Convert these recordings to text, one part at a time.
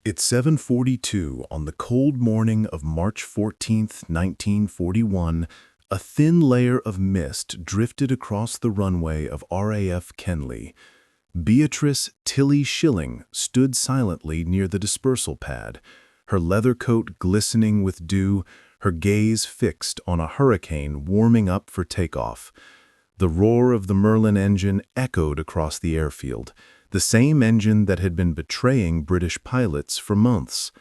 It's 7:42 on the cold morning of March 14th, 1941. A thin layer of mist drifted across the runway of RAF Kenley. Beatrice "Tilly" Schilling stood silently near the dispersal pad, her leather coat glistening with dew, her gaze fixed on a Hurricane warming up for takeoff. The roar of the Merlin engine echoed across the airfield, the same engine that had been betraying British pilots for months.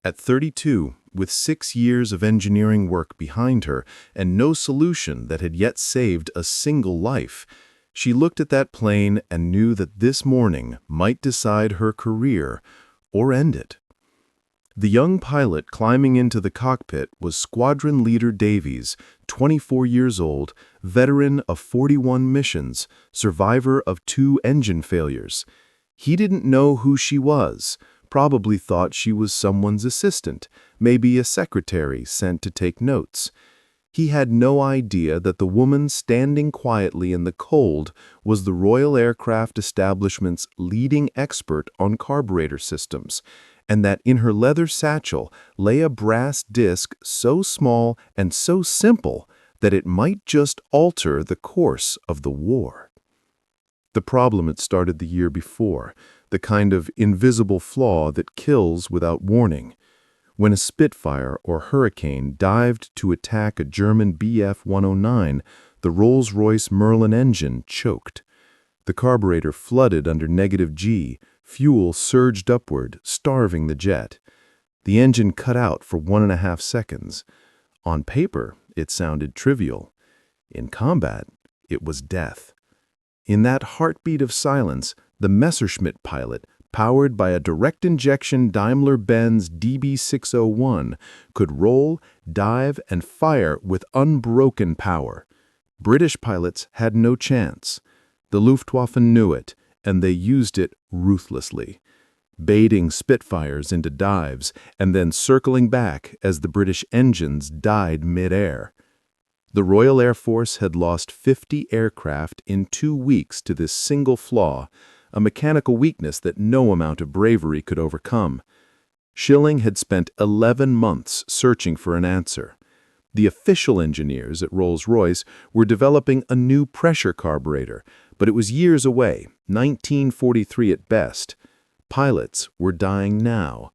At 32, with 6 years of engineering work behind her and no solution that had yet saved a single life, she looked at that plane and knew that this morning might decide her career or end it. The young pilot climbing into the cockpit was Squadron Leader Davies, 24 years old, veteran of 41 missions, survivor of 2 engine failures. He didn't know who she was, probably thought she was someone's assistant, maybe a secretary sent to take notes. He had no idea that the woman standing quietly in the cold was the Royal Aircraft Establishment's leading expert on carburetor systems, and that in her leather satchel lay a brass disc so small and so simple that it might just alter the course of the war. The problem had started the year before, the kind of invisible flaw that kills without warning. When a Spitfire or Hurricane dived to attack a German Bf-109, the Rolls-Royce Merlin engine choked. The carburetor flooded under -G, fuel surged upward, starving the jet. The engine cut out for 1.5 seconds. On paper, it sounded trivial. In combat, it was death. In that heartbeat of silence, the Messerschmitt pilot, powered by a direct-injection Daimler-Benz DB601, could roll, dive, and fire with unbroken power. British pilots had no chance. The Luftwaffe knew it, and they used it ruthlessly, baiting Spitfires into dives and then circling back as the British engines died mid-air. The Royal Air Force had lost 50 aircraft in 2 weeks to this single flaw, a mechanical weakness that no amount of bravery could overcome. Schilling had spent 11 months searching for an answer. The official engineers at Rolls-Royce were developing a new pressure carburetor, but it was years away, 1943 at best. Pilots were dying now.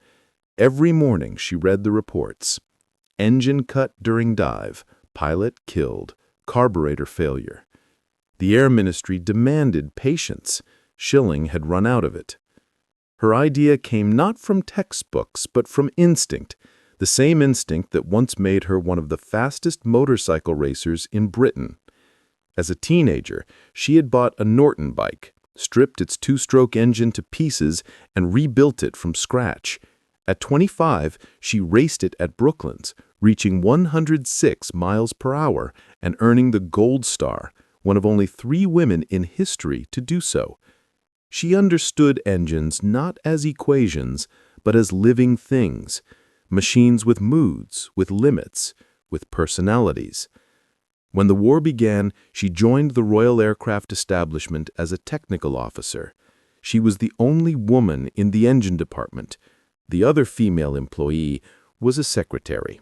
Every morning she read the reports. Engine cut during dive, pilot killed, carburetor failure. The Air Ministry demanded patience. Schilling had run out of it. Her idea came not from textbooks, but from instinct, the same instinct that once made her one of the fastest motorcycle racers in Britain. As a teenager, she had bought a Norton bike, stripped its 2-stroke engine to pieces, and rebuilt it from scratch. At 25, she raced it at Brooklands, reaching 106 miles per hour and earning the Gold Star, one of only 3 women in history to do so. She understood engines not as equations, but as living things, machines with moods, with limits, with personalities. When the war began, she joined the Royal Aircraft Establishment as a technical officer. She was the only woman in the engine department. The other female employee was a secretary.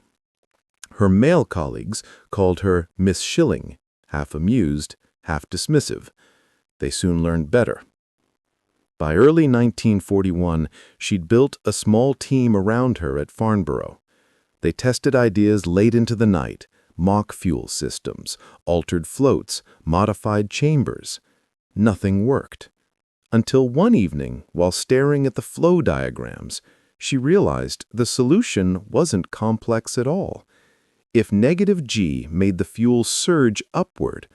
Her male colleagues called her Miss Schilling, half amused, half dismissive. They soon learned better. By early 1941, she'd built a small team around her at Farnborough. They tested ideas late into the night, mock fuel systems, altered floats, modified chambers. Nothing worked. Until one evening, while staring at the flow diagrams, she realized the solution wasn't complex at all. If -G made the fuel surge upward,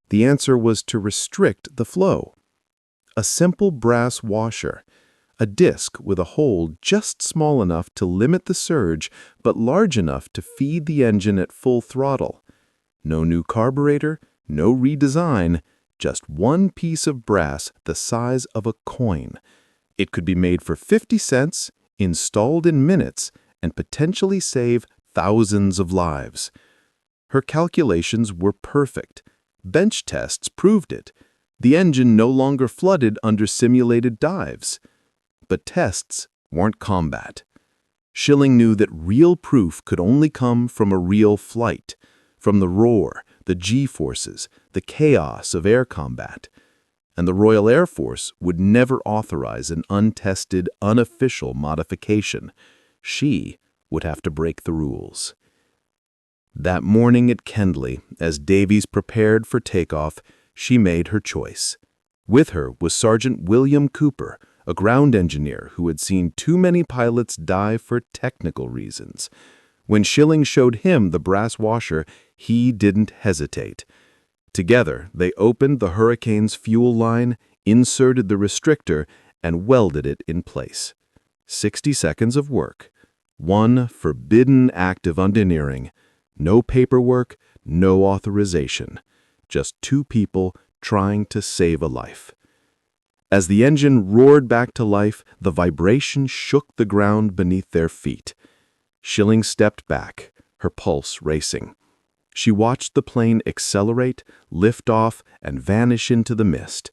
the answer was to restrict the flow. A simple brass washer, a disc with a hole just small enough to limit the surge but large enough to feed the engine at full throttle. No new carburetor, no redesign, just one piece of brass the size of a coin. It could be made for 50 cents, installed in minutes, and potentially save thousands of lives. Her calculations were perfect. Bench tests proved it. The engine no longer flooded under simulated dives. But tests weren't combat. Schilling knew that real proof could only come from a real flight, from the roar, the G-forces, the chaos of air combat. And the Royal Air Force would never authorize an untested, unofficial modification. She would have to break the rules. That morning at Kendley, as Davies prepared for takeoff, she made her choice. With her was Sergeant William Cooper, a ground engineer who had seen too many pilots die for technical reasons. When Schilling showed him the brass washer, he didn't hesitate. Together, they opened the Hurricane's fuel line, inserted the restrictor, and welded it in place. 60 seconds of work. One forbidden act of engineering. No paperwork, no authorization. Just two people trying to save a life. As the engine roared back to life, the vibration shook the ground beneath their feet. Schilling stepped back, her pulse racing. She watched the plane accelerate, lift off, and vanish into the mist.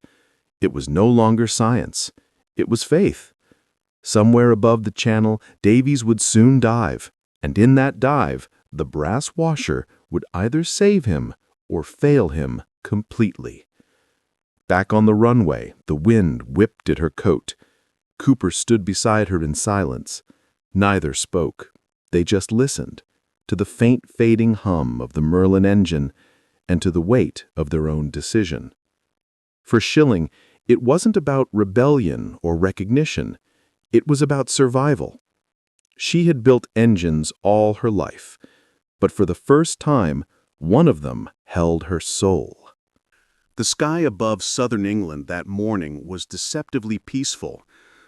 It was no longer science. It was faith. Somewhere above the channel, Davies would soon dive, and in that dive, the brass washer would either save him or fail him completely. Back on the runway, the wind whipped at her coat. Cooper stood beside her in silence. Neither spoke. They just listened to the faint fading hum of the Merlin engine and to the weight of their own decision. For Schilling, it wasn't about rebellion or recognition. It was about survival. She had built engines all her life, but for the first time, one of them held her soul. The sky above southern England that morning was deceptively peaceful.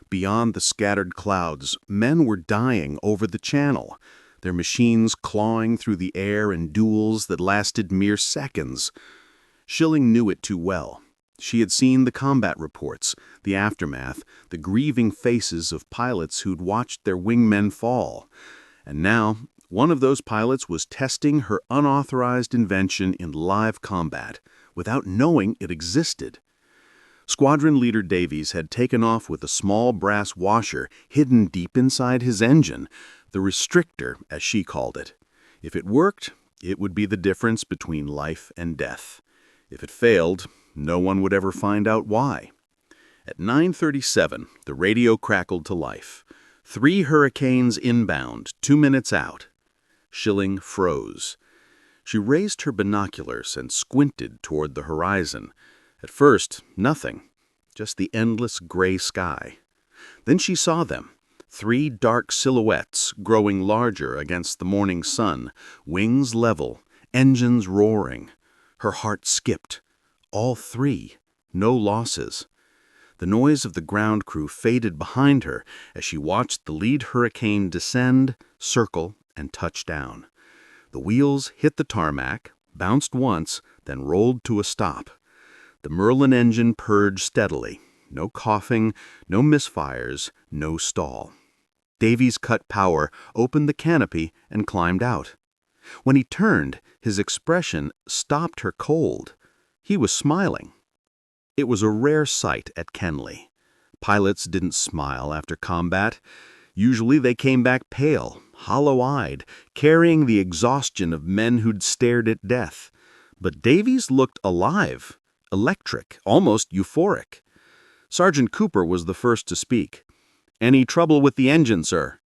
Beyond the scattered clouds, men were dying over the channel, their machines clawing through the air in duels that lasted mere seconds. Schilling knew it too well. She had seen the combat reports, the aftermath, the grieving faces of pilots who'd watched their wingmen fall. And now, one of those pilots was testing her unauthorized invention in live combat, without knowing it existed. Squadron Leader Davies had taken off with a small brass washer hidden deep inside his engine, the restrictor, as she called it. If it worked, it would be the difference between life and death. If it failed, no one would ever find out why. At 9:37, the radio crackled to life. 3 Hurricanes inbound, 2 minutes out. Schilling froze. She raised her binoculars and squinted toward the horizon. At first, nothing, just the endless gray sky. Then she saw them, 3 dark silhouettes growing larger against the morning sun, wings level, engines roaring. Her heart skipped. All 3, no losses. The noise of the ground crew faded behind her as she watched the lead Hurricane descend, circle, and touch down. The wheels hit the tarmac, bounced once, then rolled to a stop. The Merlin engine purred steadily. No coughing, no misfires, no stall. Davies cut power, opened the canopy, and climbed out. When he turned, his expression stopped her cold. He was smiling. It was a rare sight at Kendley. Pilots didn't smile after combat. Usually they came back pale, hollow-eyed, carrying the exhaustion of men who'd stared at death. But Davies looked alive, electric, almost euphoric. Sergeant Cooper was the first to speak. "Any trouble with the engine, sir?"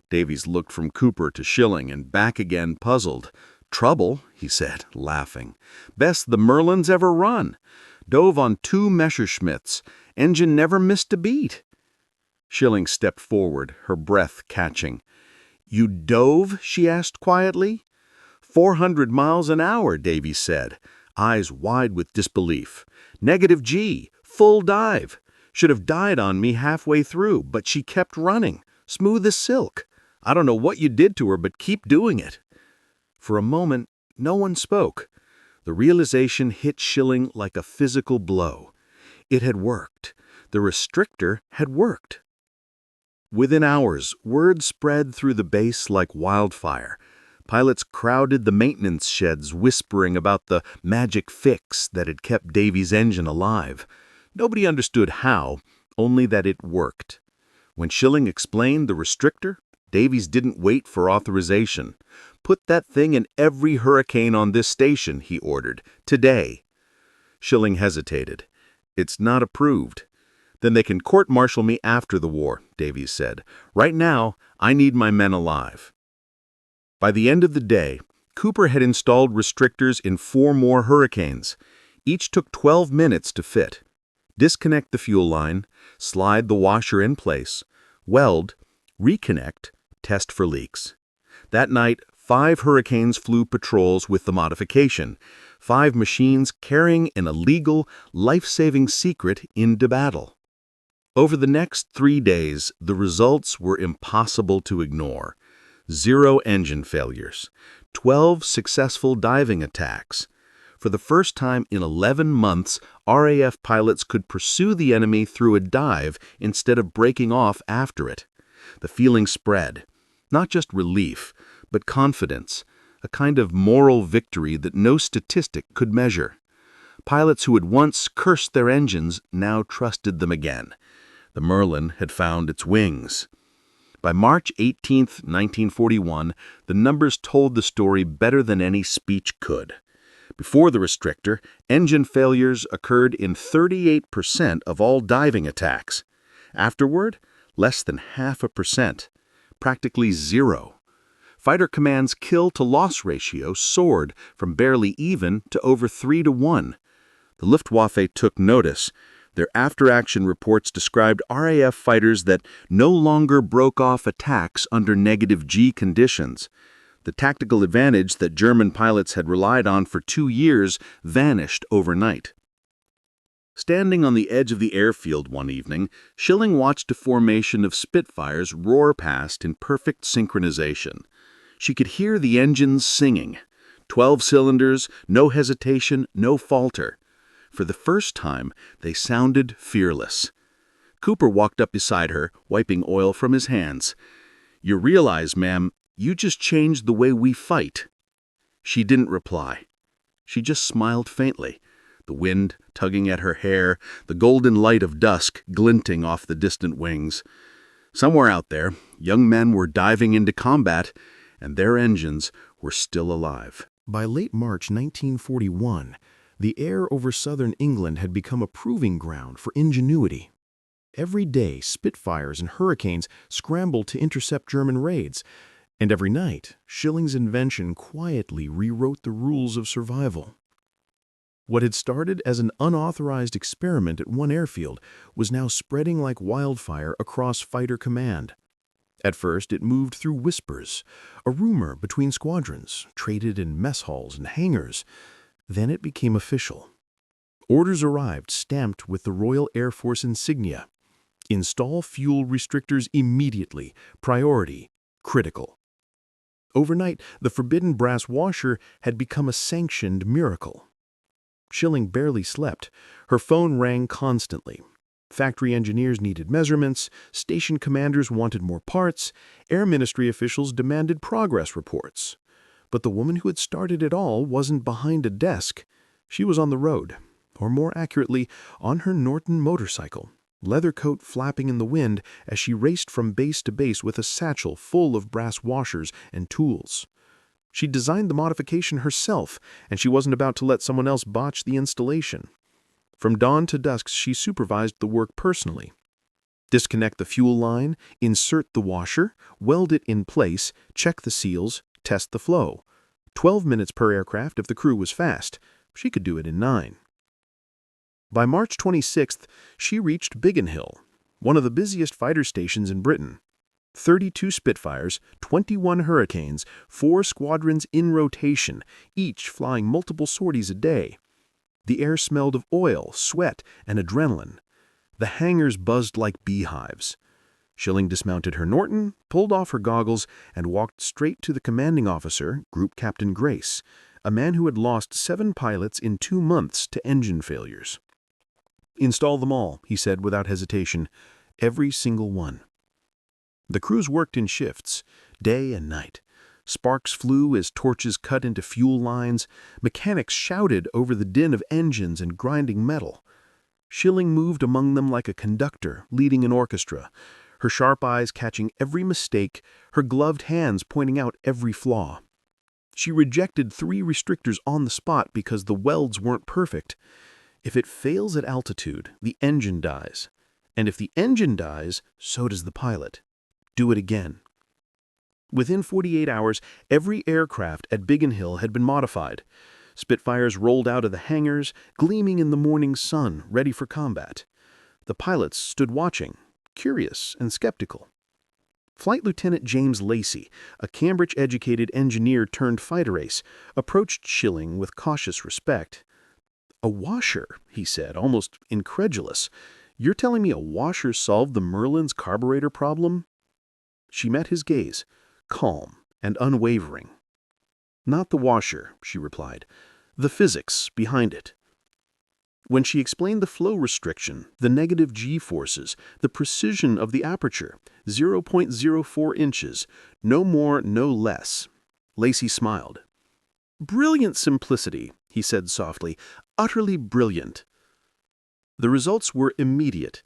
Davies looked from Cooper to Schilling and back again, puzzled. "Trouble," he said, laughing. "Best the Merlin's ever run. Dove on 2 Messerschmitts. Engine never missed a beat." Schilling stepped forward, her breath catching. "You dove?" she asked quietly. 400 miles an hour, Davies said, eyes wide with disbelief. "Negative G, full dive. Should have died on me halfway through, but she kept running, smooth as silk. I don't know what you did to her, but keep doing it." For a moment, no one spoke. The realization hit Schilling like a physical blow. It had worked. The restrictor had worked. Within hours, word spread through the base like wildfire. Pilots crowded the maintenance sheds whispering about the magic fix that had kept Davies' engine alive. Nobody understood how, only that it worked. When Schilling explained the restrictor, Davies didn't wait for authorization. "Put that thing in every Hurricane on this station," he ordered, "today." Schilling hesitated. "It's not approved." "Then they can court-martial me after the war," Davies said. "Right now, I need my men alive." By the end of the day, Cooper had installed restrictors in 4 more Hurricanes. Each took 12 minutes to fit. Disconnect the fuel line, slide the washer in place, weld, reconnect, test for leaks. That night, 5 Hurricanes flew patrols with the modification, 5 machines carrying an illegal, life-saving secret into battle. Over the next 3 days, the results were impossible to ignore. 0 engine failures, 12 successful diving attacks. For the first time in 11 months, RAF pilots could pursue the enemy through a dive instead of breaking off after it. The feeling spread. Not just relief, but confidence, a kind of moral victory that no statistic could measure. Pilots who had once cursed their engines now trusted them again. The Merlin had found its wings. By March 18, 1941, the numbers told the story better than any speech could. Before the restrictor, engine failures occurred in 38% of all diving attacks. Afterward, less than 0.5%, practically 0. Fighter Command's kill-to-loss ratio soared from barely even to over 3 to 1. The Luftwaffe took notice. Their after-action reports described RAF fighters that no longer broke off attacks under -G conditions. The tactical advantage that German pilots had relied on for 2 years vanished overnight. Standing on the edge of the airfield one evening, Schilling watched a formation of Spitfires roar past in perfect synchronization. She could hear the engines singing. 12 cylinders, no hesitation, no falter. For the first time, they sounded fearless. Cooper walked up beside her, wiping oil from his hands. "You realize, ma'am, you just changed the way we fight." She didn't reply. She just smiled faintly, the wind tugging at her hair, the golden light of dusk glinting off the distant wings. Somewhere out there, young men were diving into combat, and their engines were still alive. By late March 1941, the air over southern England had become a proving ground for ingenuity. Every day, Spitfires and Hurricanes scrambled to intercept German raids, and every night, Schilling's invention quietly rewrote the rules of survival. What had started as an unauthorized experiment at one airfield was now spreading like wildfire across Fighter Command. At first, it moved through whispers, a rumor between squadrons, traded in mess halls and hangars. Then it became official. Orders arrived stamped with the Royal Air Force insignia. Install fuel restrictors immediately. Priority. Critical. Overnight, the forbidden brass washer had become a sanctioned miracle. Schilling barely slept. Her phone rang constantly. Factory engineers needed measurements, station commanders wanted more parts, Air Ministry officials demanded progress reports. But the woman who had started it all wasn't behind a desk. She was on the road, or more accurately, on her Norton motorcycle, leather coat flapping in the wind as she raced from base to base with a satchel full of brass washers and tools. She designed the modification herself, and she wasn't about to let someone else botch the installation. From dawn to dusk, she supervised the work personally. Disconnect the fuel line, insert the washer, weld it in place, check the seals, test the flow. 12 minutes per aircraft if the crew was fast. She could do it in 9. By March 26th, she reached Biggin Hill, one of the busiest fighter stations in Britain. 32 Spitfires, 21 Hurricanes, 4 squadrons in rotation, each flying multiple sorties a day. The air smelled of oil, sweat, and adrenaline. The hangars buzzed like beehives. Schilling dismounted her Norton, pulled off her goggles, and walked straight to the commanding officer, Group Captain Grace, a man who had lost 7 pilots in 2 months to engine failures. "Install them all," he said without hesitation. "Every single one." The crews worked in shifts, day and night. Sparks flew as torches cut into fuel lines. Mechanics shouted over the din of engines and grinding metal. Schilling moved among them like a conductor leading an orchestra, her sharp eyes catching every mistake, her gloved hands pointing out every flaw. She rejected 3 restrictors on the spot because the welds weren't perfect. If it fails at altitude, the engine dies. And if the engine dies, so does the pilot. Do it again. Within 48 hours, every aircraft at Biggin Hill had been modified. Spitfires rolled out of the hangars, gleaming in the morning sun, ready for combat. The pilots stood watching, curious and skeptical. Flight Lieutenant James Lacey, a Cambridge-educated engineer turned fighter ace, approached Schilling with cautious respect. "A washer," he said, almost incredulous. "You're telling me a washer solved the Merlin's carburetor problem?" She met his gaze, calm and unwavering. "Not the washer," she replied. "The physics behind it." When she explained the flow restriction, the negative G-forces, the precision of the aperture, 0.04 inches, no more, no less, Lacey smiled. "Brilliant simplicity," he said softly, "utterly brilliant." The results were immediate.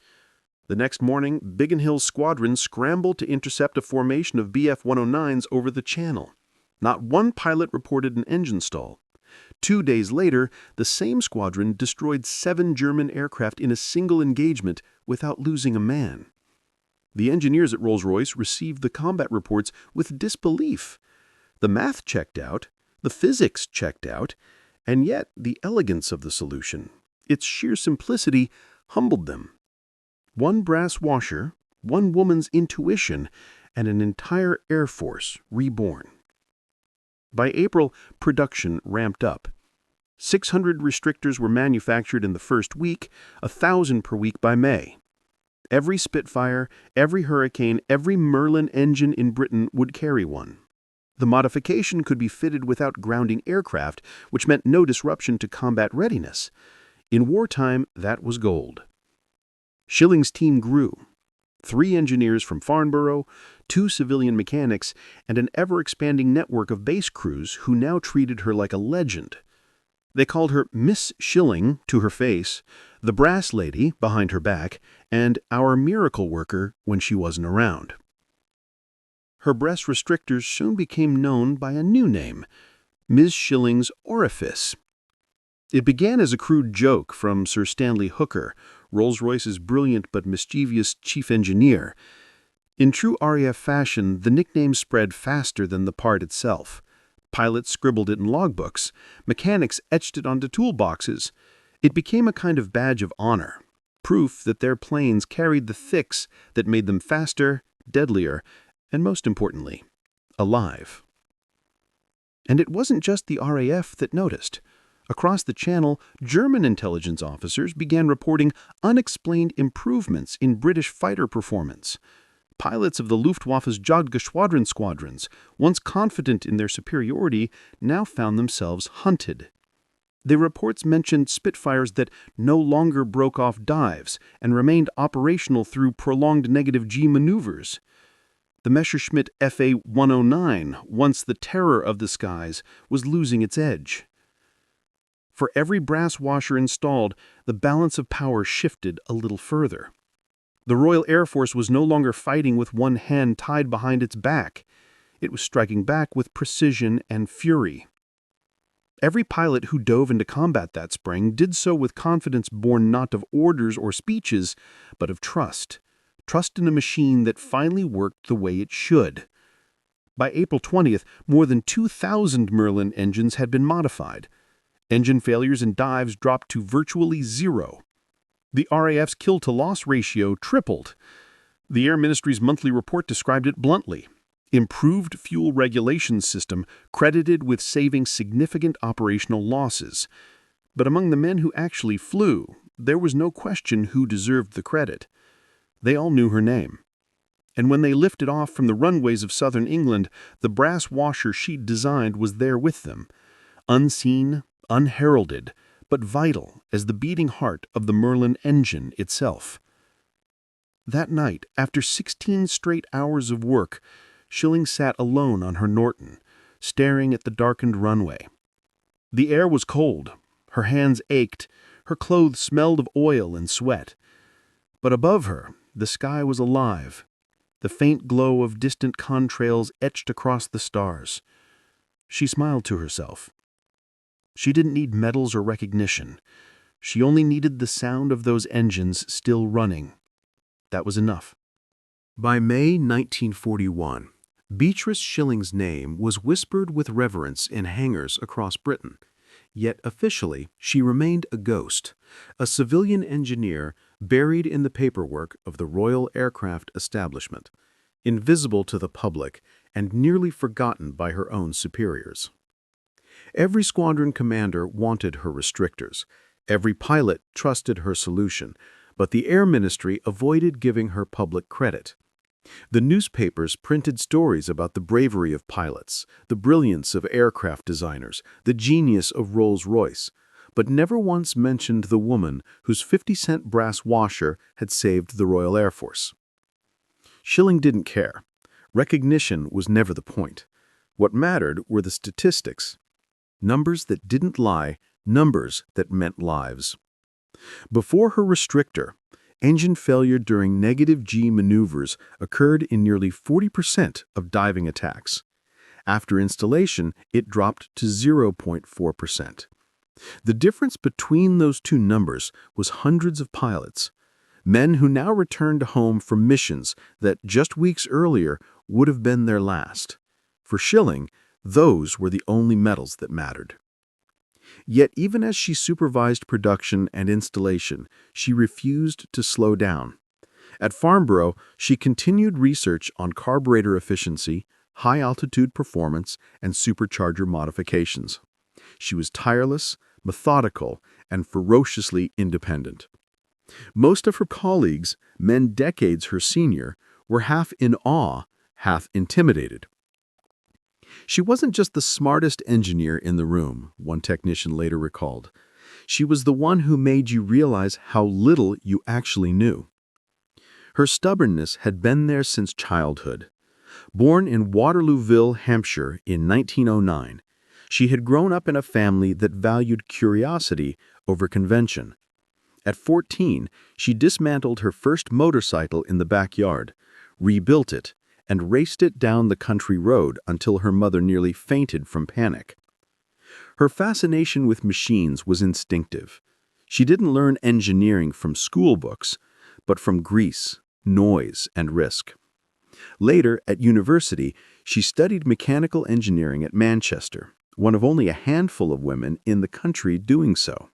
The next morning, Biggin Hill's squadron scrambled to intercept a formation of Bf-109s over the channel. Not one pilot reported an engine stall. 2 days later, the same squadron destroyed 7 German aircraft in a single engagement without losing a man. The engineers at Rolls-Royce received the combat reports with disbelief. The math checked out, the physics checked out, and yet the elegance of the solution, its sheer simplicity, humbled them. 1 brass washer, 1 woman's intuition, and an entire Air Force reborn. By April, production ramped up. 600 restrictors were manufactured in the first week, 1,000 per week by May. Every Spitfire, every Hurricane, every Merlin engine in Britain would carry one. The modification could be fitted without grounding aircraft, which meant no disruption to combat readiness. In wartime, that was gold. Schilling's team grew. 3 engineers from Farnborough, 2 civilian mechanics, and an ever-expanding network of base crews who now treated her like a legend. They called her Miss Schilling to her face, the brass lady behind her back, and our miracle worker when she wasn't around. Her brass restrictors soon became known by a new name, Ms. Schilling's Orifice. It began as a crude joke from Sir Stanley Hooker, Rolls-Royce's brilliant but mischievous chief engineer. In true RAF fashion, the nickname spread faster than the part itself. Pilots scribbled it in logbooks. Mechanics etched it onto toolboxes. It became a kind of badge of honor, proof that their planes carried the thicks that made them faster, deadlier, and most importantly, alive. And it wasn't just the RAF that noticed. Across the channel, German intelligence officers began reporting unexplained improvements in British fighter performance. Pilots of the Luftwaffe's Jagdgeschwadron squadrons, once confident in their superiority, now found themselves hunted. Their reports mentioned Spitfires that no longer broke off dives and remained operational through prolonged negative G maneuvers. The Messerschmitt FA-109, once the terror of the skies, was losing its edge. For every brass washer installed, the balance of power shifted a little further. The Royal Air Force was no longer fighting with one hand tied behind its back. It was striking back with precision and fury. Every pilot who dove into combat that spring did so with confidence born not of orders or speeches, but of trust. Trust in a machine that finally worked the way it should. By April 20th, more than 2,000 Merlin engines had been modified. Engine failures and dives dropped to virtually 0. The RAF's kill-to-loss ratio tripled. The Air Ministry's monthly report described it bluntly. Improved fuel regulation system credited with saving significant operational losses. But among the men who actually flew, there was no question who deserved the credit. They all knew her name. And when they lifted off from the runways of southern England, the brass washer she'd designed was there with them, unseen, unheralded, but vital as the beating heart of the Merlin engine itself. That night, after 16 straight hours of work, Schilling sat alone on her Norton, staring at the darkened runway. The air was cold, her hands ached, her clothes smelled of oil and sweat. But above her, the sky was alive, The faint glow of distant contrails etched across the stars. She smiled to herself. She didn't need medals or recognition. She only needed the sound of those engines still running. That was enough. By May 1941, Beatrice Schilling's name was whispered with reverence in hangars across Britain. Yet officially, she remained a ghost, a civilian engineer buried in the paperwork of the Royal Aircraft Establishment, invisible to the public and nearly forgotten by her own superiors. Every squadron commander wanted her restrictors. Every pilot trusted her solution, but the Air Ministry avoided giving her public credit. The newspapers printed stories about the bravery of pilots, the brilliance of aircraft designers, the genius of Rolls-Royce, but never once mentioned the woman whose 50-cent brass washer had saved the Royal Air Force. Schilling didn't care. Recognition was never the point. What mattered were the statistics. Numbers that didn't lie, numbers that meant lives. Before her restrictor, engine failure during negative G maneuvers occurred in nearly 40% of diving attacks. After installation, it dropped to 0.4%. The difference between those two numbers was hundreds of pilots, men who now returned home from missions that just weeks earlier would have been their last. For Schilling, those were the only medals that mattered. Yet even as she supervised production and installation, she refused to slow down. At Farnborough, she continued research on carburetor efficiency, high-altitude performance, and supercharger modifications. She was tireless, methodical, and ferociously independent. Most of her colleagues, men decades her senior, were half in awe, half intimidated. She wasn't just the smartest engineer in the room, one technician later recalled. She was the one who made you realize how little you actually knew. Her stubbornness had been there since childhood. Born in Waterlooville, Hampshire in 1909, she had grown up in a family that valued curiosity over convention. At 14, she dismantled her first motorcycle in the backyard, rebuilt it, and raced it down the country road until her mother nearly fainted from panic. Her fascination with machines was instinctive. She didn't learn engineering from school books, but from grease, noise, and risk. Later, at university, she studied mechanical engineering at Manchester, one of only a handful of women in the country doing so.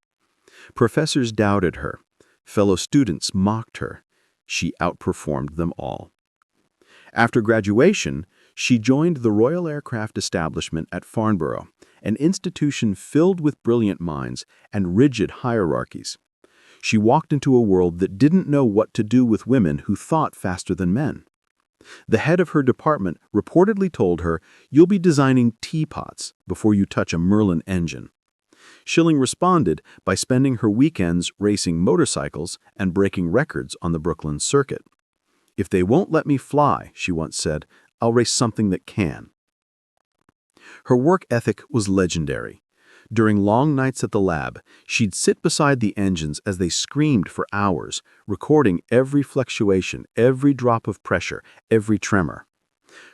Professors doubted her. Fellow students mocked her. She outperformed them all. After graduation, she joined the Royal Aircraft Establishment at Farnborough, an institution filled with brilliant minds and rigid hierarchies. She walked into a world that didn't know what to do with women who thought faster than men. The head of her department reportedly told her, "You'll be designing teapots before you touch a Merlin engine." Schilling responded by spending her weekends racing motorcycles and breaking records on the Brooklyn circuit. "If they won't let me fly," she once said, "I'll race something that can." Her work ethic was legendary. During long nights at the lab, she'd sit beside the engines as they screamed for hours, recording every fluctuation, every drop of pressure, every tremor.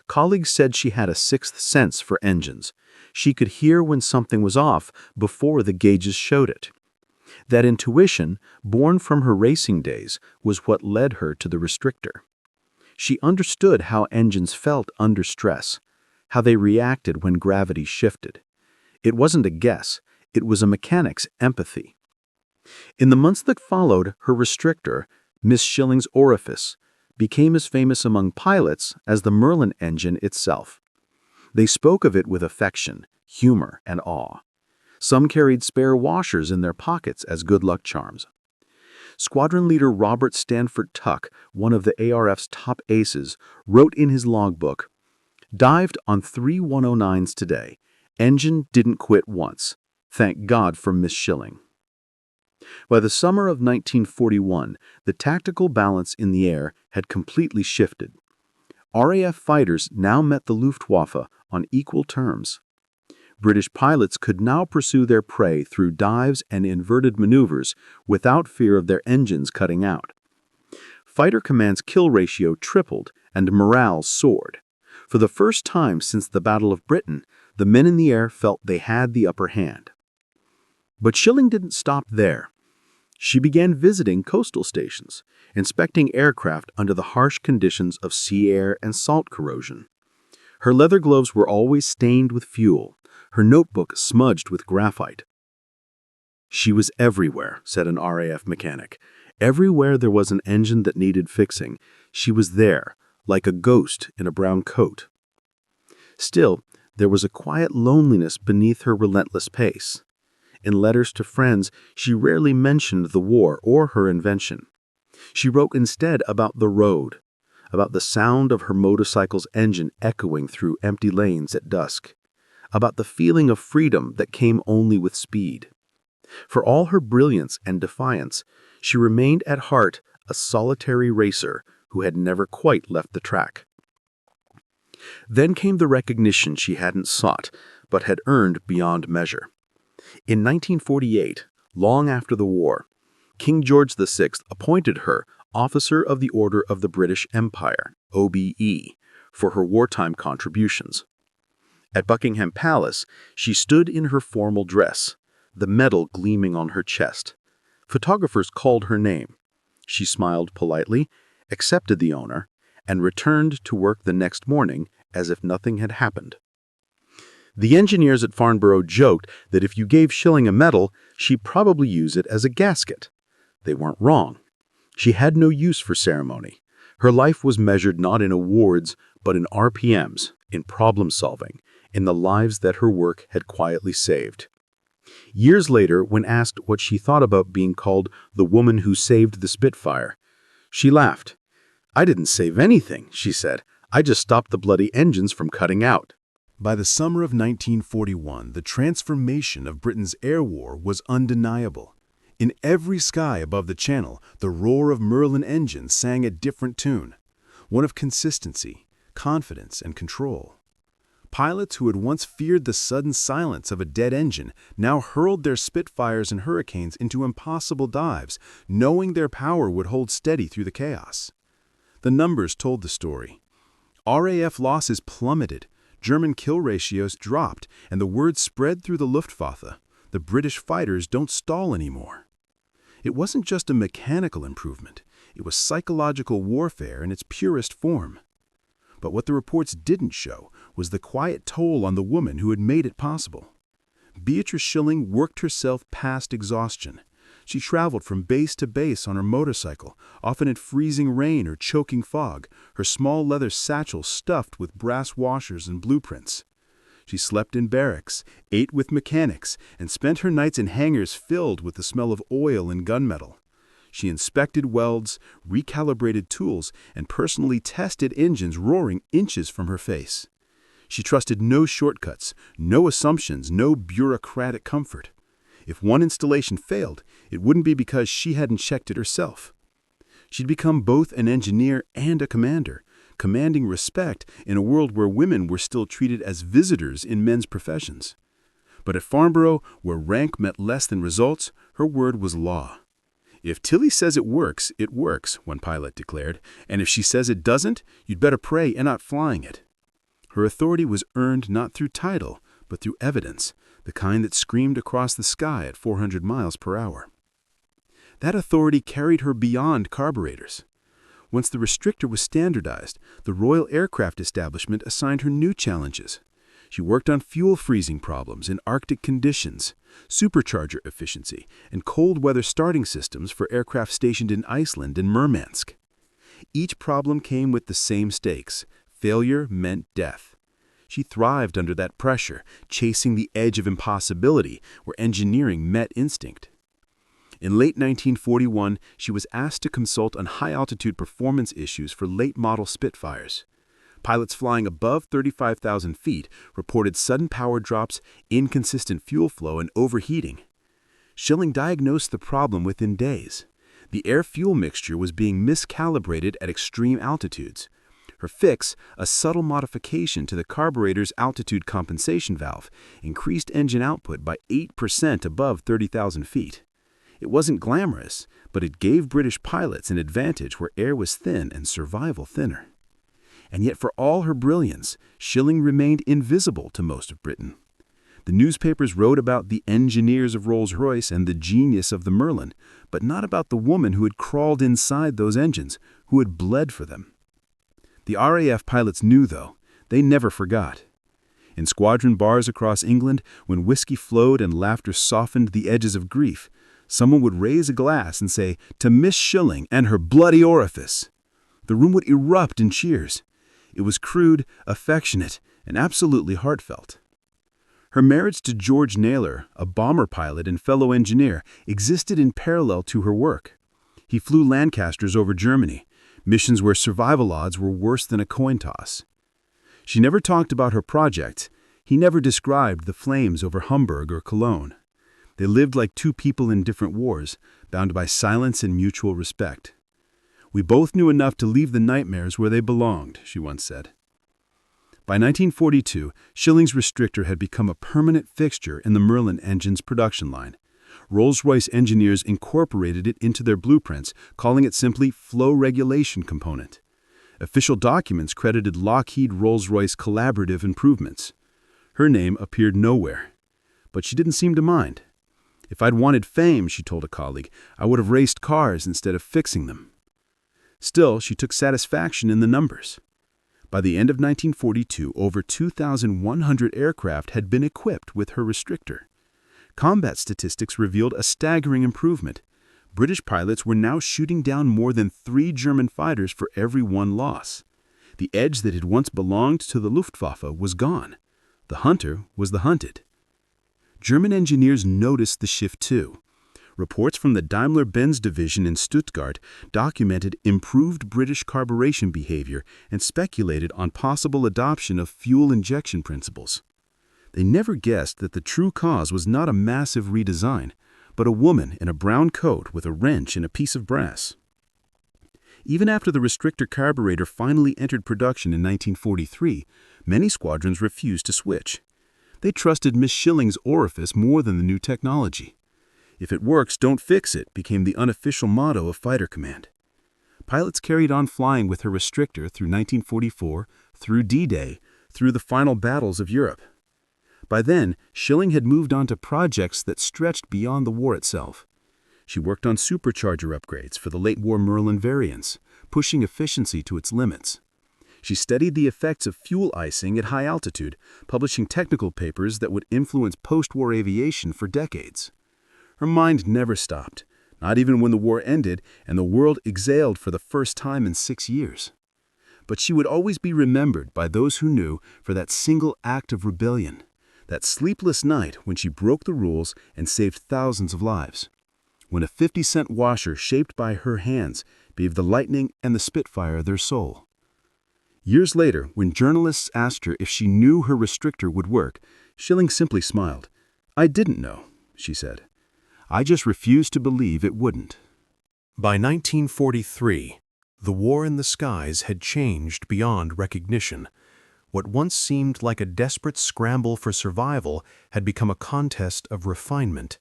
Colleagues said she had a sixth sense for engines. She could hear when something was off before the gauges showed it. That intuition, born from her racing days, was what led her to the restrictor. She understood how engines felt under stress, how they reacted when gravity shifted. It wasn't a guess, it was a mechanic's empathy. In the months that followed, her restrictor, Miss Schilling's Orifice, became as famous among pilots as the Merlin engine itself. They spoke of it with affection, humor, and awe. Some carried spare washers in their pockets as good luck charms. Squadron leader Robert Stanford Tuck, one of the ARF's top aces, wrote in his logbook, "Dived on 3 109s today. Engine didn't quit once. Thank God for Miss Schilling." By the summer of 1941, the tactical balance in the air had completely shifted. RAF fighters now met the Luftwaffe on equal terms. British pilots could now pursue their prey through dives and inverted maneuvers without fear of their engines cutting out. Fighter Command's kill ratio tripled and morale soared. For the first time since the Battle of Britain, the men in the air felt they had the upper hand. But Schilling didn't stop there. She began visiting coastal stations, inspecting aircraft under the harsh conditions of sea air and salt corrosion. Her leather gloves were always stained with fuel, her notebook smudged with graphite. "She was everywhere," said an RAF mechanic. "Everywhere there was an engine that needed fixing, she was there, like a ghost in a brown coat." Still, there was a quiet loneliness beneath her relentless pace. In letters to friends, she rarely mentioned the war or her invention. She wrote instead about the road, about the sound of her motorcycle's engine echoing through empty lanes at dusk, about the feeling of freedom that came only with speed. For all her brilliance and defiance, she remained at heart a solitary racer who had never quite left the track. Then came the recognition she hadn't sought, but had earned beyond measure. In 1948, long after the war, King George VI appointed her Officer of the Order of the British Empire, OBE, for her wartime contributions. At Buckingham Palace, she stood in her formal dress, the medal gleaming on her chest. Photographers called her name. She smiled politely, accepted the honor, and returned to work the next morning as if nothing had happened. The engineers at Farnborough joked that if you gave Schilling a medal, she'd probably use it as a gasket. They weren't wrong. She had no use for ceremony. Her life was measured not in awards, but in RPMs, in problem solving, in the lives that her work had quietly saved. Years later, when asked what she thought about being called the woman who saved the Spitfire, she laughed. "I didn't save anything," she said. "I just stopped the bloody engines from cutting out." By the summer of 1941, the transformation of Britain's air war was undeniable. In every sky above the Channel, the roar of Merlin engines sang a different tune, one of consistency, confidence, and control. Pilots who had once feared the sudden silence of a dead engine now hurled their Spitfires and Hurricanes into impossible dives, knowing their power would hold steady through the chaos. The numbers told the story. RAF losses plummeted, German kill ratios dropped, and the word spread through the Luftwaffe: the British fighters don't stall anymore. It wasn't just a mechanical improvement, it was psychological warfare in its purest form. But what the reports didn't show was the quiet toll on the woman who had made it possible. Beatrice Schilling worked herself past exhaustion. She traveled from base to base on her motorcycle, often in freezing rain or choking fog, her small leather satchel stuffed with brass washers and blueprints. She slept in barracks, ate with mechanics, and spent her nights in hangars filled with the smell of oil and gunmetal. She inspected welds, recalibrated tools, and personally tested engines roaring inches from her face. She trusted no shortcuts, no assumptions, no bureaucratic comfort. If one installation failed, it wouldn't be because she hadn't checked it herself. She'd become both an engineer and a commander, commanding respect in a world where women were still treated as visitors in men's professions. But at Farnborough, where rank meant less than results, her word was law. "If Tilly says it works, one pilot declared, and if she says it doesn't, you'd better pray you're not flying it." Her authority was earned not through title, but through evidence, the kind that screamed across the sky at 400 miles per hour. That authority carried her beyond carburetors. Once the restrictor was standardized, the Royal Aircraft Establishment assigned her new challenges. She worked on fuel freezing problems in Arctic conditions, supercharger efficiency, and cold weather starting systems for aircraft stationed in Iceland and Murmansk. Each problem came with the same stakes. Failure meant death. She thrived under that pressure, chasing the edge of impossibility where engineering met instinct. In late 1941, she was asked to consult on high-altitude performance issues for late-model Spitfires. Pilots flying above 35,000 feet reported sudden power drops, inconsistent fuel flow, and overheating. Schilling diagnosed the problem within days. The air-fuel mixture was being miscalibrated at extreme altitudes. Her fix, a subtle modification to the carburetor's altitude compensation valve, increased engine output by 8% above 30,000 feet. It wasn't glamorous, but it gave British pilots an advantage where air was thin and survival thinner. And yet for all her brilliance, Schilling remained invisible to most of Britain. The newspapers wrote about the engineers of Rolls-Royce and the genius of the Merlin, but not about the woman who had crawled inside those engines, who had bled for them. The RAF pilots knew, though. They never forgot. In squadron bars across England, when whiskey flowed and laughter softened the edges of grief, someone would raise a glass and say, "To Miss Schilling and her bloody Orifice." The room would erupt in cheers. It was crude, affectionate, and absolutely heartfelt. Her marriage to George Naylor, a bomber pilot and fellow engineer, existed in parallel to her work. He flew Lancasters over Germany, missions where survival odds were worse than a coin toss. She never talked about her project. He never described the flames over Hamburg or Cologne. They lived like two people in different wars, bound by silence and mutual respect. "We both knew enough to leave the nightmares where they belonged," she once said. By 1942, Schilling's restrictor had become a permanent fixture in the Merlin engine's production line. Rolls-Royce engineers incorporated it into their blueprints, calling it simply flow regulation component. Official documents credited Lockheed Rolls-Royce collaborative improvements. Her name appeared nowhere. But she didn't seem to mind. "If I'd wanted fame," she told a colleague, "I would have raced cars instead of fixing them." Still, she took satisfaction in the numbers. By the end of 1942, over 2,100 aircraft had been equipped with her restrictor. Combat statistics revealed a staggering improvement. British pilots were now shooting down more than 3 German fighters for every 1 loss. The edge that had once belonged to the Luftwaffe was gone. The hunter was the hunted. German engineers noticed the shift too. Reports from the Daimler-Benz division in Stuttgart documented improved British carburation behavior and speculated on possible adoption of fuel injection principles. They never guessed that the true cause was not a massive redesign, but a woman in a brown coat with a wrench and a piece of brass. Even after the restrictor carburetor finally entered production in 1943, many squadrons refused to switch. They trusted Miss Schilling's Orifice more than the new technology. "If it works, don't fix it," became the unofficial motto of Fighter Command. Pilots carried on flying with her restrictor through 1944, through D-Day, through the final battles of Europe. By then, Schilling had moved on to projects that stretched beyond the war itself. She worked on supercharger upgrades for the late-war Merlin variants, pushing efficiency to its limits. She studied the effects of fuel icing at high altitude, publishing technical papers that would influence post-war aviation for decades. Her mind never stopped, not even when the war ended and the world exhaled for the first time in 6 years. But she would always be remembered by those who knew for that single act of rebellion, that sleepless night when she broke the rules and saved thousands of lives. When a 50-cent washer shaped by her hands gave the Lightning and the Spitfire their soul. Years later, when journalists asked her if she knew her restrictor would work, Schilling simply smiled. "I didn't know," she said. "I just refused to believe it wouldn't." By 1943, the war in the skies had changed beyond recognition. What once seemed like a desperate scramble for survival had become a contest of refinement.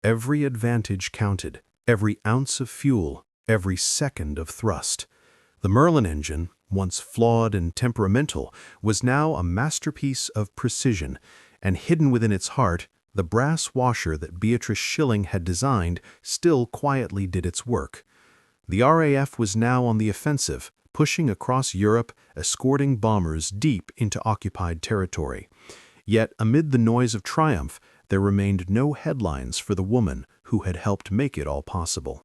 Every advantage counted, every ounce of fuel, every second of thrust. The Merlin engine, once flawed and temperamental, was now a masterpiece of precision, and hidden within its heart, the brass washer that Beatrice Schilling had designed still quietly did its work. The RAF was now on the offensive, pushing across Europe, escorting bombers deep into occupied territory. Yet, amid the noise of triumph, there remained no headlines for the woman who had helped make it all possible.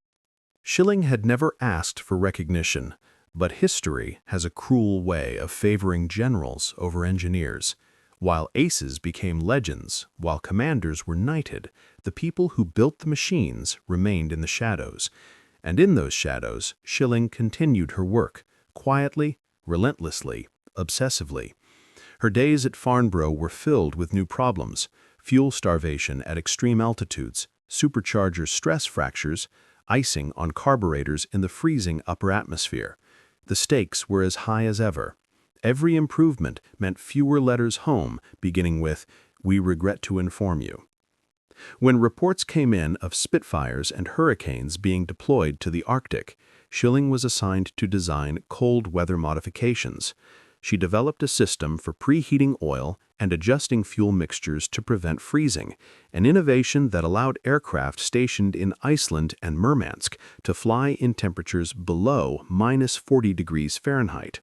Schilling had never asked for recognition, but history has a cruel way of favoring generals over engineers. While aces became legends, while commanders were knighted, the people who built the machines remained in the shadows. And in those shadows, Schilling continued her work, quietly, relentlessly, obsessively. Her days at Farnborough were filled with new problems: fuel starvation at extreme altitudes, supercharger stress fractures, icing on carburetors in the freezing upper atmosphere. The stakes were as high as ever. Every improvement meant fewer letters home, beginning with, "We regret to inform you." When reports came in of Spitfires and Hurricanes being deployed to the Arctic, Schilling was assigned to design cold weather modifications. she developed a system for preheating oil and adjusting fuel mixtures to prevent freezing, an innovation that allowed aircraft stationed in Iceland and Murmansk to fly in temperatures below -40 degrees Fahrenheit.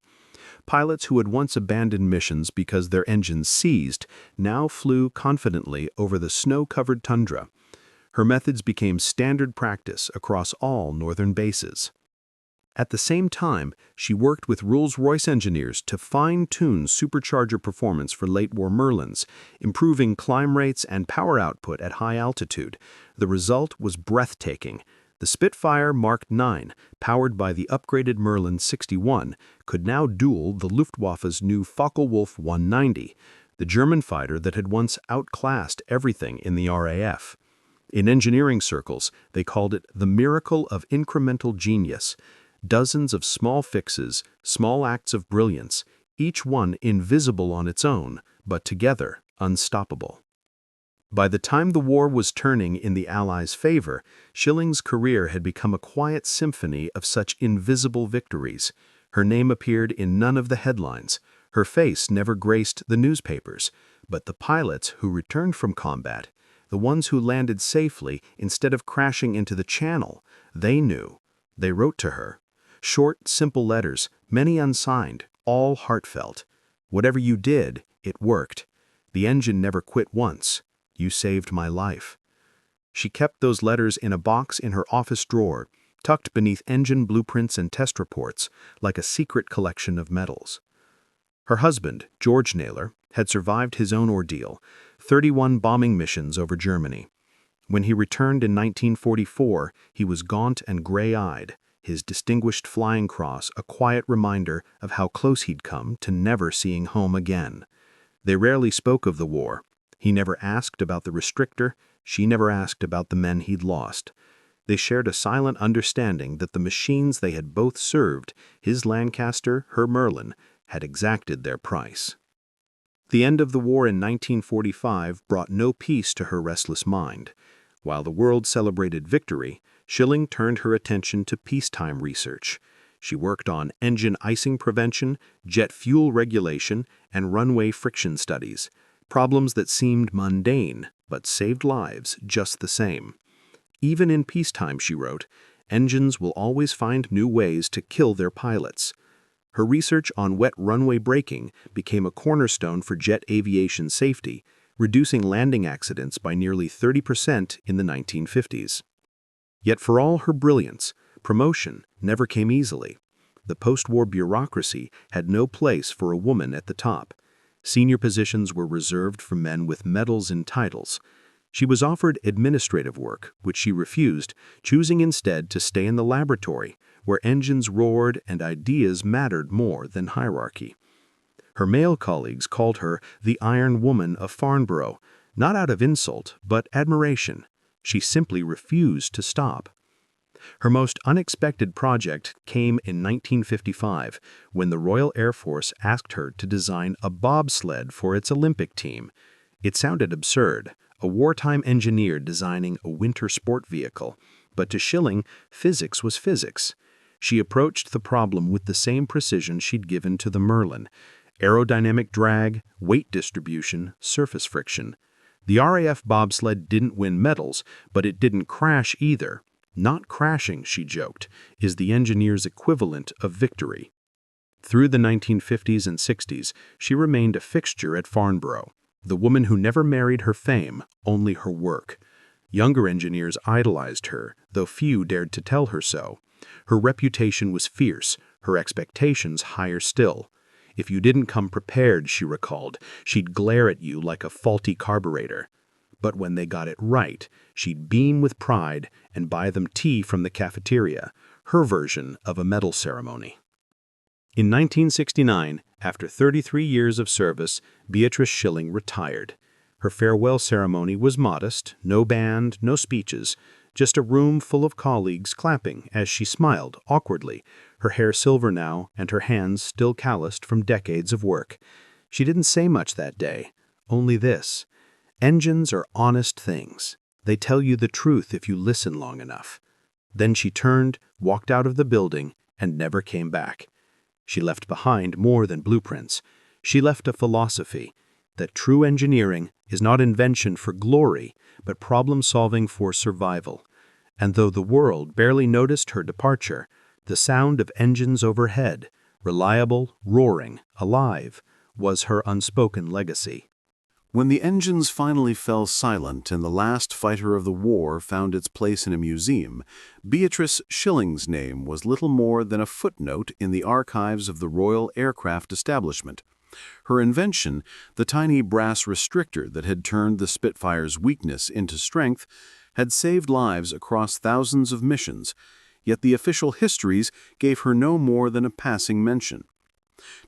Pilots who had once abandoned missions because their engines seized now flew confidently over the snow-covered tundra. Her methods became standard practice across all northern bases. At the same time, she worked with Rolls-Royce engineers to fine-tune supercharger performance for late-war Merlins, improving climb rates and power output at high altitude. The result was breathtaking. The Spitfire Mark IX, powered by the upgraded Merlin 61, could now duel the Luftwaffe's new Focke-Wulf 190, the German fighter that had once outclassed everything in the RAF. In engineering circles, they called it the miracle of incremental genius. Dozens of small fixes, small acts of brilliance, each one invisible on its own, but together unstoppable. By the time the war was turning in the Allies' favor, Schilling's career had become a quiet symphony of such invisible victories. Her name appeared in none of the headlines. Her face never graced the newspapers. But the pilots who returned from combat, the ones who landed safely instead of crashing into the channel, they knew. They wrote to her. Short, simple letters, many unsigned, all heartfelt. Whatever you did, it worked. The engine never quit once. You saved my life. She kept those letters in a box in her office drawer, tucked beneath engine blueprints and test reports, like a secret collection of medals. Her husband, George Naylor, had survived his own ordeal, 31 bombing missions over Germany. When he returned in 1944, he was gaunt and gray-eyed, his distinguished flying cross a quiet reminder of how close he'd come to never seeing home again. They rarely spoke of the war. He never asked about the restrictor, she never asked about the men he'd lost. They shared a silent understanding that the machines they had both served, his Lancaster, her Merlin, had exacted their price. The end of the war in 1945 brought no peace to her restless mind. While the world celebrated victory, Schilling turned her attention to peacetime research. She worked on engine icing prevention, jet fuel regulation, and runway friction studies, problems that seemed mundane but saved lives just the same. Even in peacetime, she wrote, engines will always find new ways to kill their pilots. Her research on wet runway braking became a cornerstone for jet aviation safety, reducing landing accidents by nearly 30% in the 1950s. Yet for all her brilliance, promotion never came easily. The post-war bureaucracy had no place for a woman at the top. Senior positions were reserved for men with medals and titles. She was offered administrative work, which she refused, choosing instead to stay in the laboratory, where engines roared and ideas mattered more than hierarchy. Her male colleagues called her the Iron Woman of Farnborough, not out of insult, but admiration. She simply refused to stop. Her most unexpected project came in 1955, when the Royal Air Force asked her to design a bobsled for its Olympic team. It sounded absurd, a wartime engineer designing a winter sport vehicle, but to Schilling, physics was physics. She approached the problem with the same precision she'd given to the Merlin: aerodynamic drag, weight distribution, surface friction. The RAF bobsled didn't win medals, but it didn't crash either. Not crashing, she joked, is the engineer's equivalent of victory. Through the 1950s and 60s, she remained a fixture at Farnborough, the woman who never married her fame, only her work. Younger engineers idolized her, though few dared to tell her so. Her reputation was fierce, her expectations higher still. If you didn't come prepared, she recalled, she'd glare at you like a faulty carburetor. But when they got it right, she'd beam with pride and buy them tea from the cafeteria, her version of a medal ceremony. In 1969, after 33 years of service, Beatrice Schilling retired. Her farewell ceremony was modest, no band, no speeches, just a room full of colleagues clapping as she smiled awkwardly, her hair silver now and her hands still calloused from decades of work. She didn't say much that day, only this: engines are honest things. They tell you the truth if you listen long enough. Then she turned, walked out of the building, and never came back. She left behind more than blueprints. She left a philosophy that true engineering is not invention for glory, but problem-solving for survival. And though the world barely noticed her departure, the sound of engines overhead, reliable, roaring, alive, was her unspoken legacy. When the engines finally fell silent and the last fighter of the war found its place in a museum, Beatrice Schilling's name was little more than a footnote in the archives of the Royal Aircraft Establishment. Her invention, the tiny brass restrictor that had turned the Spitfire's weakness into strength, had saved lives across thousands of missions, yet the official histories gave her no more than a passing mention.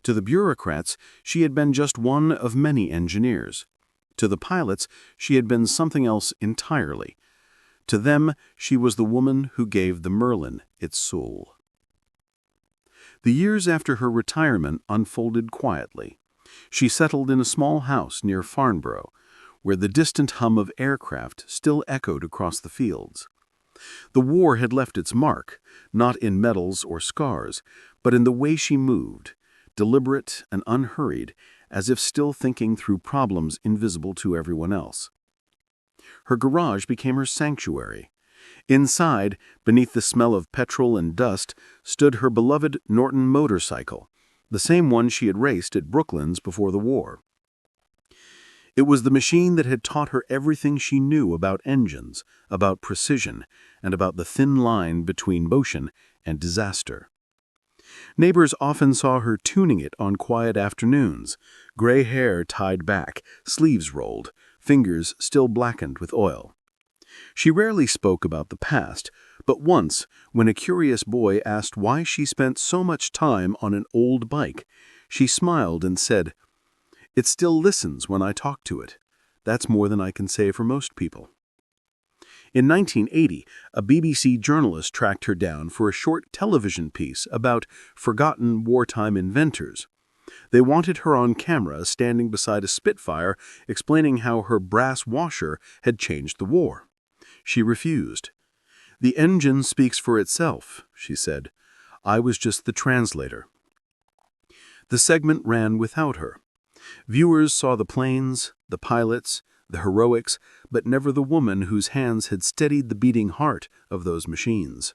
To the bureaucrats, she had been just one of many engineers. To the pilots, she had been something else entirely. To them, she was the woman who gave the Merlin its soul. The years after her retirement unfolded quietly. She settled in a small house near Farnborough, where the distant hum of aircraft still echoed across the fields. The war had left its mark, not in medals or scars, but in the way she moved, deliberate and unhurried, as if still thinking through problems invisible to everyone else. Her garage became her sanctuary. Inside, beneath the smell of petrol and dust, stood her beloved Norton motorcycle, the same one she had raced at Brooklands before the war. It was the machine that had taught her everything she knew about engines, about precision, and about the thin line between motion and disaster. Neighbors often saw her tuning it on quiet afternoons, gray hair tied back, sleeves rolled, fingers still blackened with oil. She rarely spoke about the past, but once, when a curious boy asked why she spent so much time on an old bike, she smiled and said, "It still listens when I talk to it. That's more than I can say for most people." In 1980, a BBC journalist tracked her down for a short television piece about forgotten wartime inventors. They wanted her on camera standing beside a Spitfire explaining how her brass washer had changed the war. She refused. "The engine speaks for itself," she said. "I was just the translator." The segment ran without her. Viewers saw the planes, the pilots, the heroics, but never the woman whose hands had steadied the beating heart of those machines.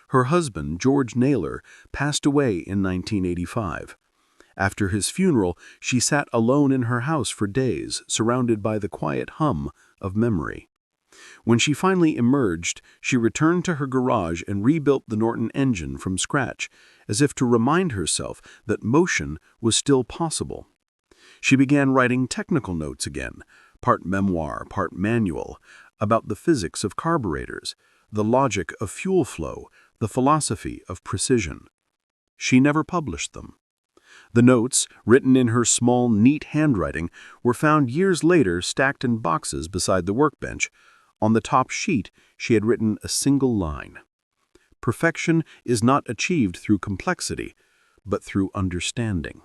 Her husband, George Naylor, passed away in 1985. After his funeral, she sat alone in her house for days, surrounded by the quiet hum of memory. When she finally emerged, she returned to her garage and rebuilt the Norton engine from scratch, as if to remind herself that motion was still possible. She began writing technical notes again, part memoir, part manual, about the physics of carburetors, the logic of fuel flow, the philosophy of precision. She never published them. The notes, written in her small, neat handwriting, were found years later stacked in boxes beside the workbench. On the top sheet, she had written a single line. "Perfection is not achieved through complexity, but through understanding."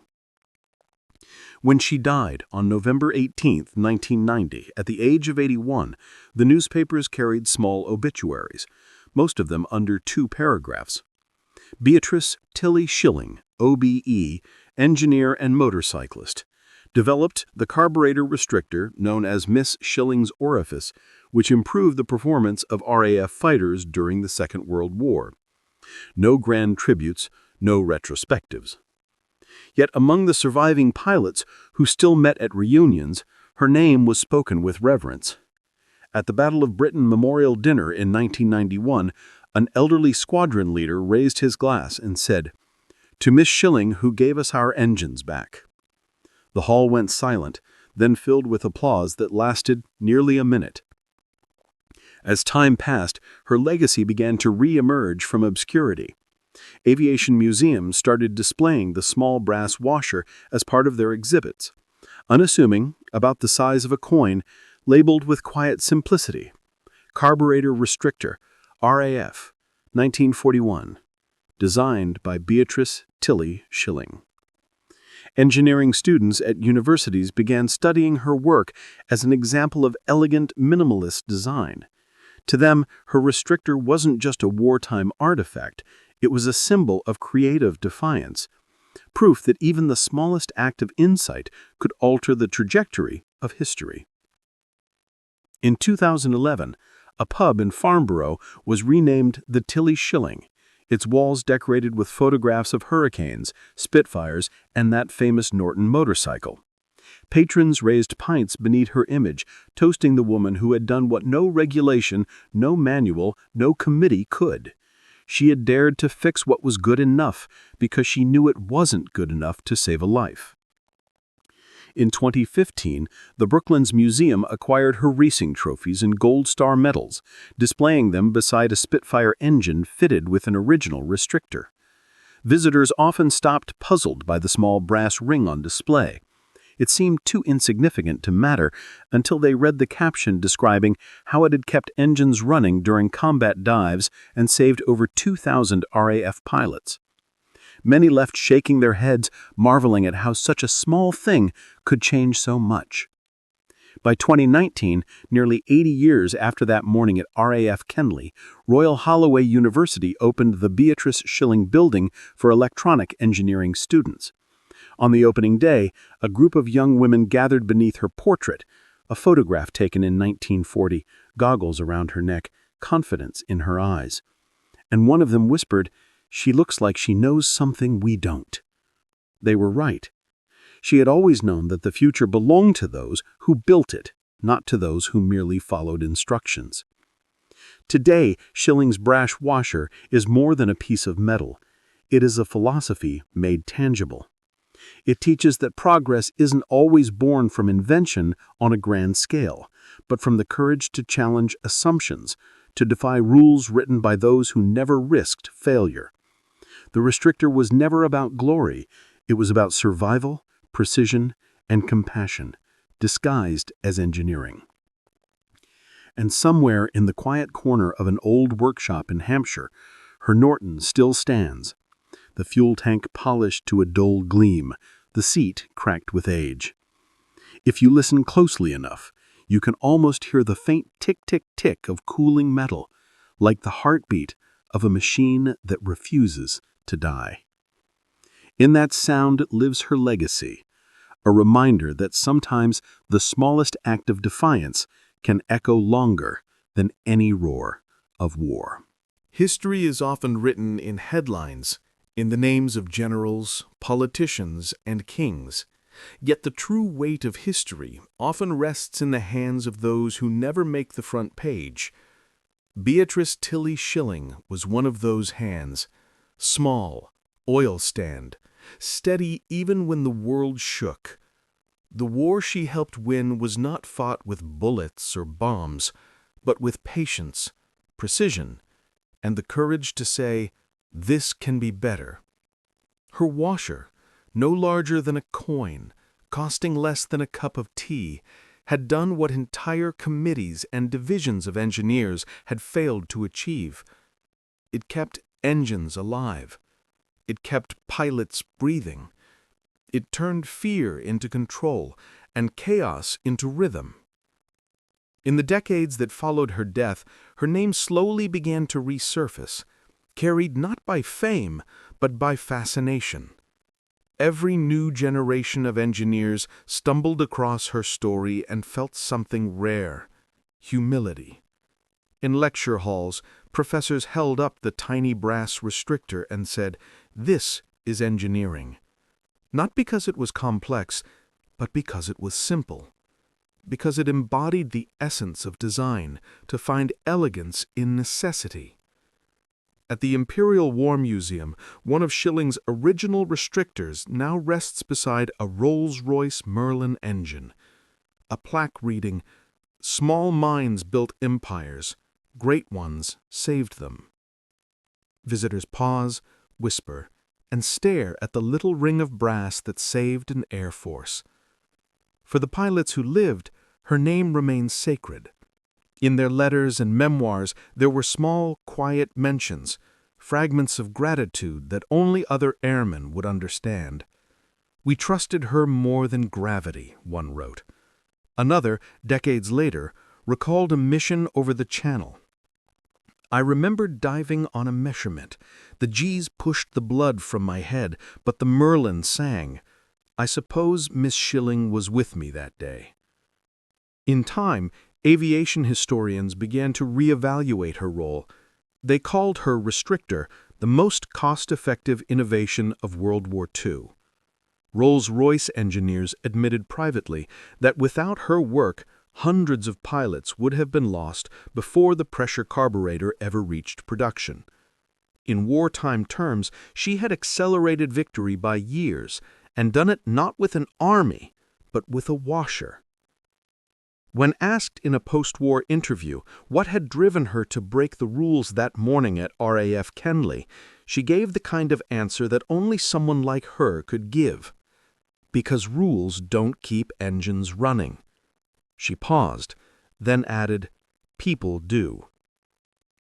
When she died on November 18, 1990, at the age of 81, the newspapers carried small obituaries, most of them under 2 paragraphs. Beatrice Tilly Schilling, OBE, engineer and motorcyclist, developed the carburetor restrictor known as Miss Schilling's Orifice, which improved the performance of RAF fighters during the Second World War. No grand tributes, no retrospectives. Yet among the surviving pilots who still met at reunions, her name was spoken with reverence. At the Battle of Britain Memorial Dinner in 1991, an elderly squadron leader raised his glass and said, "To Miss Schilling, who gave us our engines back." The hall went silent, then filled with applause that lasted nearly a minute. As time passed, her legacy began to re-emerge from obscurity. Aviation museums started displaying the small brass washer as part of their exhibits. Unassuming, about the size of a coin, labeled with quiet simplicity. Carburetor Restrictor, RAF, 1941. Designed by Beatrice Tilly Schilling. Engineering students at universities began studying her work as an example of elegant minimalist design. To them, her restrictor wasn't just a wartime artifact, It was a symbol of creative defiance, proof that even the smallest act of insight could alter the trajectory of history. In 2011, a pub in Farnborough was renamed the Tilly Schilling, its walls decorated with photographs of hurricanes, Spitfires, and that famous Norton motorcycle. Patrons raised pints beneath her image, toasting the woman who had done what no regulation, no manual, no committee could. She had dared to fix what was good enough because she knew it wasn't good enough to save a life. In 2015, the Brooklands Museum acquired her racing trophies and Gold Star medals, displaying them beside a Spitfire engine fitted with an original restrictor. Visitors often stopped puzzled by the small brass ring on display. It seemed too insignificant to matter until they read the caption describing how it had kept engines running during combat dives and saved over 2,000 RAF pilots. Many left shaking their heads, marveling at how such a small thing could change so much. By 2019, nearly 80 years after that morning at RAF Kenley, Royal Holloway University opened the Beatrice Schilling Building for electronic engineering students. On the opening day, a group of young women gathered beneath her portrait, a photograph taken in 1940, goggles around her neck, confidence in her eyes. And one of them whispered, "She looks like she knows something we don't." They were right. She had always known that the future belonged to those who built it, not to those who merely followed instructions. Today, Schilling's brass washer is more than a piece of metal. It is a philosophy made tangible. It teaches that progress isn't always born from invention on a grand scale, but from the courage to challenge assumptions, to defy rules written by those who never risked failure. The restrictor was never about glory. It was about survival, precision, and compassion, disguised as engineering. And somewhere in the quiet corner of an old workshop in Hampshire, her Norton still stands, the fuel tank polished to a dull gleam, the seat cracked with age. If you listen closely enough, you can almost hear the faint tick-tick-tick of cooling metal, like the heartbeat of a machine that refuses to die. In that sound lives her legacy, a reminder that sometimes the smallest act of defiance can echo longer than any roar of war. History is often written in headlines, in the names of generals, politicians, and kings. Yet the true weight of history often rests in the hands of those who never make the front page. Beatrice Tilly Schilling was one of those hands, small, oil stand, steady even when the world shook. The war she helped win was not fought with bullets or bombs, but with patience, precision, and the courage to say, "This can be better." Her washer, no larger than a coin, costing less than a cup of tea, had done what entire committees and divisions of engineers had failed to achieve. It kept engines alive. It kept pilots breathing. It turned fear into control and chaos into rhythm. In the decades that followed her death, her name slowly began to resurface, carried not by fame, but by fascination. Every new generation of engineers stumbled across her story and felt something rare: humility. In lecture halls, professors held up the tiny brass restrictor and said, "This is engineering." Not because it was complex, but because it was simple. Because it embodied the essence of design, to find elegance in necessity. At the Imperial War Museum, one of Schilling's original restrictors now rests beside a Rolls-Royce Merlin engine. A plaque reading, "Small minds built empires, great ones saved them." Visitors pause, whisper, and stare at the little ring of brass that saved an air force. For the pilots who lived, her name remains sacred. In their letters and memoirs, there were small, quiet mentions, fragments of gratitude that only other airmen would understand. "We trusted her more than gravity," one wrote. Another, decades later, recalled a mission over the Channel. I remembered diving on a measurement. The G's pushed the blood from my head, but the Merlin sang. I suppose Miss Schilling was with me that day. In time, aviation historians began to reevaluate her role. They called her restrictor the most cost-effective innovation of World War II. Rolls-Royce engineers admitted privately that without her work, hundreds of pilots would have been lost before the pressure carburetor ever reached production. In wartime terms, she had accelerated victory by years, and done it not with an army, but with a washer. When asked in a post-war interview what had driven her to break the rules that morning at RAF Kenley, she gave the kind of answer that only someone like her could give. Because rules don't keep engines running. She paused, then added, people do.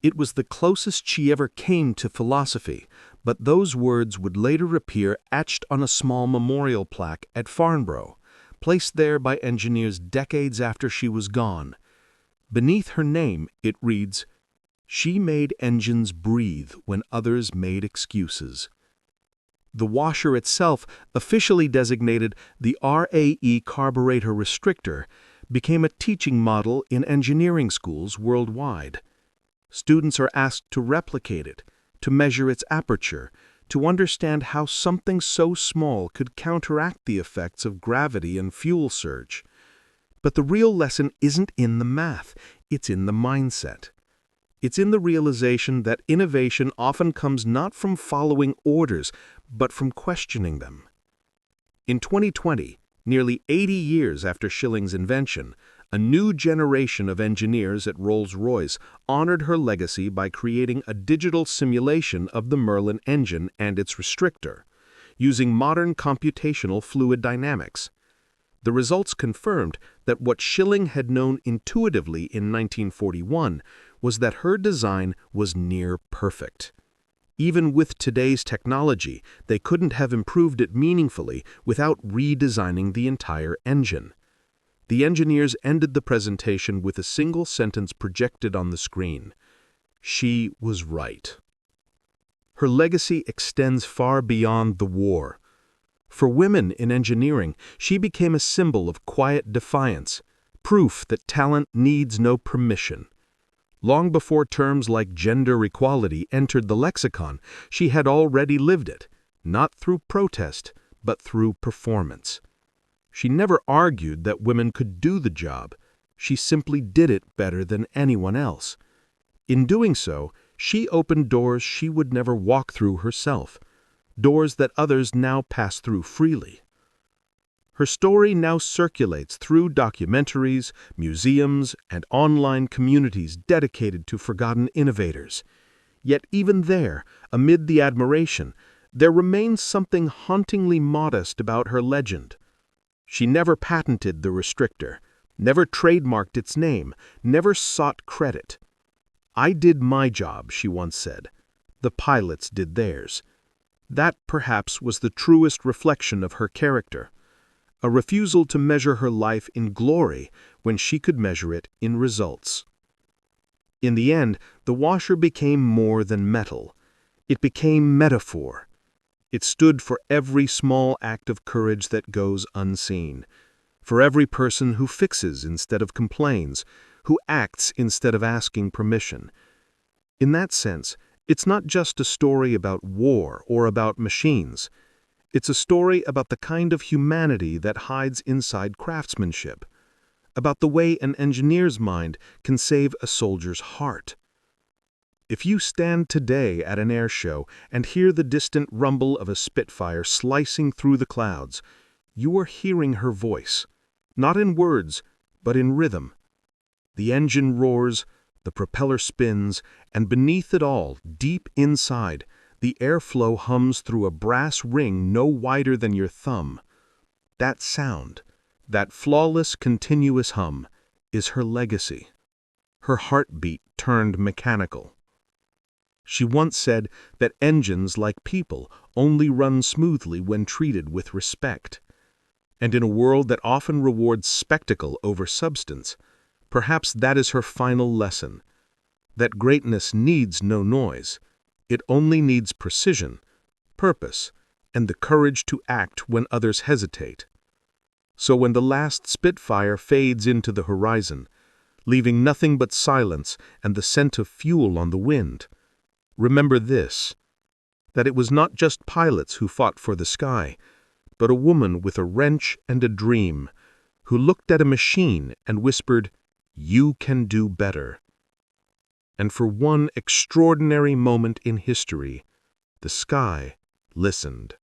It was the closest she ever came to philosophy, but those words would later appear etched on a small memorial plaque at Farnborough, placed there by engineers decades after she was gone. Beneath her name, it reads, "She made engines breathe when others made excuses." The washer itself, officially designated the RAE carburetor restrictor, became a teaching model in engineering schools worldwide. Students are asked to replicate it, to measure its aperture, to understand how something so small could counteract the effects of gravity and fuel surge. But the real lesson isn't in the math, it's in the mindset. It's in the realization that innovation often comes not from following orders, but from questioning them. In 2020, nearly 80 years after Schilling's invention, a new generation of engineers at Rolls-Royce honored her legacy by creating a digital simulation of the Merlin engine and its restrictor, using modern computational fluid dynamics. The results confirmed that what Schilling had known intuitively in 1941 was that her design was near perfect. Even with today's technology, they couldn't have improved it meaningfully without redesigning the entire engine. The engineers ended the presentation with a single sentence projected on the screen. She was right. Her legacy extends far beyond the war. For women in engineering, she became a symbol of quiet defiance, proof that talent needs no permission. Long before terms like gender equality entered the lexicon, she had already lived it, not through protest, but through performance. She never argued that women could do the job. She simply did it better than anyone else. In doing so, she opened doors she would never walk through herself, doors that others now pass through freely. Her story now circulates through documentaries, museums, and online communities dedicated to forgotten innovators. Yet even there, amid the admiration, there remains something hauntingly modest about her legend. She never patented the restrictor, never trademarked its name, never sought credit. "I did my job," she once said. "The pilots did theirs." That, perhaps, was the truest reflection of her character, a refusal to measure her life in glory when she could measure it in results. In the end, the washer became more than metal. It became metaphor. It stood for every small act of courage that goes unseen, for every person who fixes instead of complains, who acts instead of asking permission. In that sense, it's not just a story about war or about machines. It's a story about the kind of humanity that hides inside craftsmanship, about the way an engineer's mind can save a soldier's heart. If you stand today at an air show and hear the distant rumble of a Spitfire slicing through the clouds, you are hearing her voice, not in words, but in rhythm. The engine roars, the propeller spins, and beneath it all, deep inside, the airflow hums through a brass ring no wider than your thumb. That sound, that flawless, continuous hum, is her legacy. Her heartbeat turned mechanical. She once said that engines, like people, only run smoothly when treated with respect. And in a world that often rewards spectacle over substance, perhaps that is her final lesson. that greatness needs no noise. It only needs precision, purpose, and the courage to act when others hesitate. So when the last Spitfire fades into the horizon, leaving nothing but silence and the scent of fuel on the wind, remember this, that it was not just pilots who fought for the sky, but a woman with a wrench and a dream, who looked at a machine and whispered, "You can do better." And for one extraordinary moment in history, the sky listened.